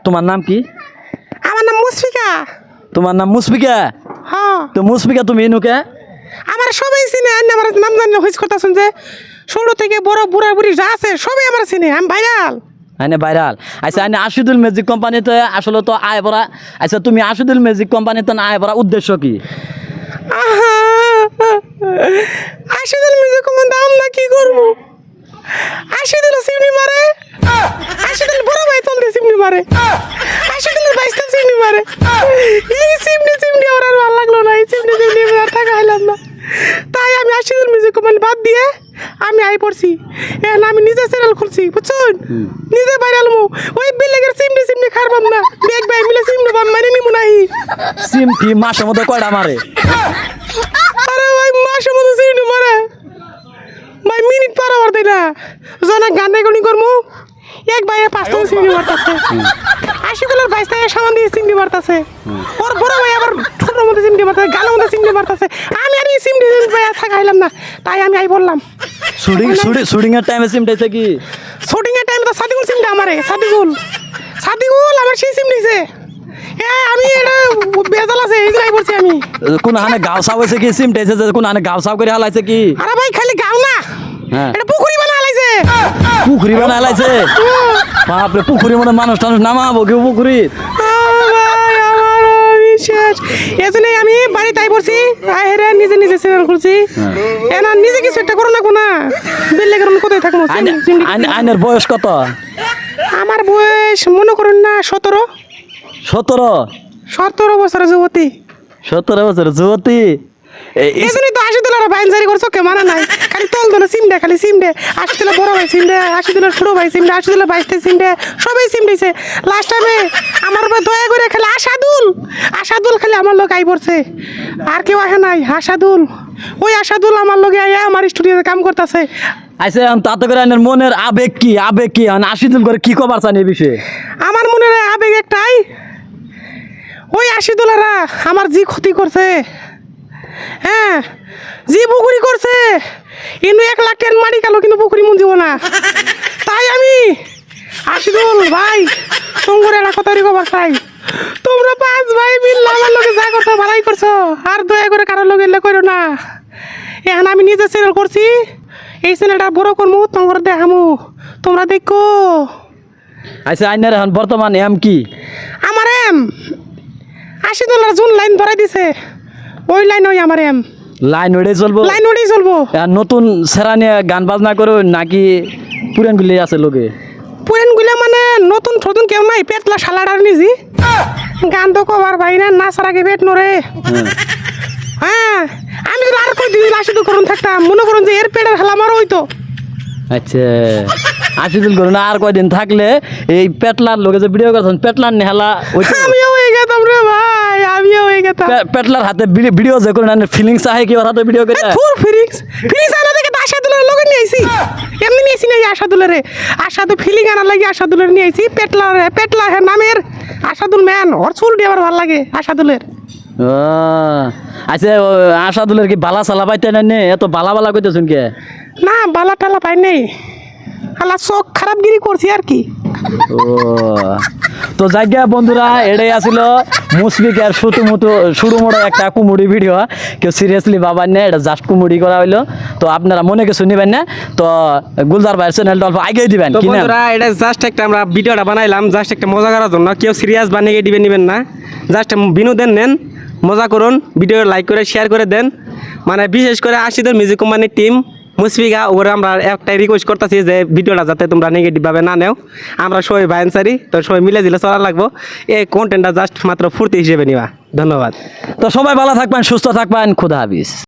তোমার নাম কি? আমার নাম মুশফিকা। তোমার নাম মুশফিকা? হ্যাঁ। তো মুশফিকা তুমি ইনুকে? আমার সবাই চিনে, আমার নাম জানলে হইস করতেছেন যে ষোলো থেকে বড় বুড়া বুড়ি যা আছে সবাই আমার চিনে, আমি ভাইরাল। আইনে ভাইরাল। আচ্ছা আইনে আশিদুল ম্যাজিক কোম্পানিতে আসলে তো আয় ভরা। আচ্ছা তুমি আশিদুল ম্যাজিক কোম্পানিতে আয় ভরা উদ্দেশ্য কি? আশিদুল মিউজিক কোম্পানি আমরা কি করবো? আশিদুল সিমনি মারে, আশিদুল বড় ভাই চলতে সিমনি মারে, আশিদুলের বাইশটা সিমনি মারে। এই সিমনি ওর আর ভালো লাগলো না, এই সিমনি আর থাকা হইলাম না। তাই আমি আশিদুল মিউজিক কোম্পানি বাদ দিয়ে আমি আই পড়ছি। এখন আমি নিজে চ্যানেল খুলছি, বুঝছেন? নিজে ভাইরাল মু। ওই বিল্ডিংয়ের সিমনি খারবাম না, বেগ ভাই মিলে সিমনি বান মারি নিমু নাই। সিম কি মাসের মধ্যে কয়টা মারে? আরে ভাই মাসের মধ্যে সিমনি মারে ভাই, মিনিট পার হওয়ার দেয় না। জনা গান রেকর্ডিং করবো, এক ভাই পাঁচটা সিমনি মারতেছে, আশিগুলোর বাইশটা সামান দিয়ে সিমনি মারতেছে, ওর বড় ভাই আবার ছোটোর মধ্যে সিমনি মারতেছে, গালের মধ্যে সিমনি মারতেছে। আমি আর এই সিমনি ভাই থাকাইলাম না, তাই আমি আই বললাম শুটিং এর টাইমে সিমটাইছে কি? শুটিং এর টাইমে তো সাদিকুল সিমটা আমারে, সাদিকুল আমার সেই সিম নিছে। আমি এটা বেজাল আছে, এই জন্য বলছি আমি। কোন হানে গাও সাব হয়েছে কি সিমটাইছে? কোন হানে গাও সাব করে হালাইছে কি? আরে ভাই খালি গাও না, এটা পুকুরি বানা হালাইছে। পুকুরি বানা হালাইছে? বাপরে, পুকুরি মনে মানুষ টানুষ নামাবো কেউ পুকুরি? এজন্যই আমি বাড়ি তাই পড়ছি, নিজে চ্যানেল খুলছি। এনা নিজে কিছু একটা করো না কোনা বিল্লে কারণ কোথায় থাকবো? আইনের বয়স কত? আমার বয়স মনে করুন না 17 বছরের যুবতী। 17 বছরের যুবতী? এজন্যই তো $80 বাইন জারি করছো, কে মানা নাই। খালি তোল দোনো সিম দে, খালি সিম দে। $80 বড় ভাই সিম দে, $80 ছোট ভাই সিম দে, $80 বাইশটা সিম দে, সবাই সিম দিছে। লাস্ট টাইমে আমার উপর দয়া করে খালি আশাদুল খালি আমার লোক আই পড়ছে, আর কেউ আসে নাই। ওই আশাদুল আমার লোকে আইয়া আমার স্টুডিওতে কাম করতেছে। আচ্ছা তাতে করে আইনের মনের আবেগ কি? আশিদুল করে কি কবার চান এই বিষয়ে? আমার মনের আবেগ একটাই, ওই $80 আমার জি ক্ষতি করছে, হ্যাঁ জি পুকুরি করছে। ইনু 1 লাখ টাকা মারি গেল, কিন্তু পুকুরি মন দিব না। তাই আমি আশিদুল ভাই তোমার একটা কথা কবার চাই, তোমরা 5 ভাই মিললে আমার লোকে যা করছো ভালাই করছো, আর দয়া করে কারোর লোক এলে করো না। এখন আমি নিজে চ্যানেল করছি, এই চ্যানেলটা বড় করবো, তোমার দেখামু, তোমরা দেখো। আচ্ছা আইনের এখন বর্তমান এম কি? আমার এম $80 জুন লাইন ধরাই দিছে, ওই লাইন ওই আমার এম। লাইন ওইটাই চলবো? লাইন ওইটাই চলবো। নতুন সেরা নিয়ে গান বাজনা করো নাকি পুরান গুলি আছে লোকে? পুরান গুলা মানে নতুন কেউ নাই, পেটলা শালাডার নিজি গান তো কবার ভাই না, নাচার আগে পেট নরে। হ্যাঁ আমি তো আর কই দিন আসিদুল করুন থাকতাম, মনে করুন যে এর পেটের হালা আমার হইতো। আচ্ছা আশিদুল করুন আর কয়দিন থাকলে এই পেটলার লোকে যে ভিডিও করছেন পেটলার নেহালা আমিও হয়ে গেতাম রে ভাই, আমিও হয়ে গেতাম। পেটলার হাতে ভিডিও যে করেন ফিলিংস আহে কি ওর হাতে ভিডিও করে? তোর ফিলিংস আনা দেখে আশাদুলের লগে নিয়ে আইছি, এমনি নিয়েছি না আশাদুল ফিলিং আনার লাগে আশাদুলের নিয়ে আইছি। পেটলা নামের আশাদুল ম্যান, ওর চুল দিয়ে আমার ভালো লাগে আশাদুলের। আচ্ছা আশাদুলের কি বালা সালা পাইতে না? এত বালা কইতেছুন কে? না বালা টালা পাই নাই, আলা চোখ খারাপগিরি করছি আর কি। তো জায়গা বন্ধুরা এটাই আসিল মুশফিকের শুরু মোটো একটা কুমুড়ি ভিডিও, কেউ সিরিয়াসলি ভাবার না, এটা জাস্ট কুমুড়ি করা হইলো। তো আপনারা মনে কিছু নিবেন না, তো গুলজার ভাইয়ের চ্যানেলটা অল্প আগেই দিবেন। বন্ধুরা এটা জাস্ট একটা আমরা ভিডিওটা বানাইলাম জাস্ট একটা মজা করার জন্য, কেউ সিরিয়াস বা নেগেটিভে নেবেন না, জাস্ট বিনোদন নেন, মজা করুন, ভিডিও লাইক করে শেয়ার করে দেন। মানে বিশেষ করে আশিদুল মিউজিক কোম্পানির টিম মুশফিকা ওরা আমরা একটাই রিকোয়েস্ট করতেছি যে ভিডিওটা যাতে তোমরা নেগেটিভভাবে না নেও, আমরা সবাই ভাইনসারি, তো সবাই মিলে দিলে চলা লাগবো। এই কন্টেন্টটা জাস্ট মাত্র ফুর্তি হিসেবে নিবা। ধন্যবাদ। তো সবাই ভালো থাকবেন, সুস্থ থাকবেন, খুদা হাফিজ।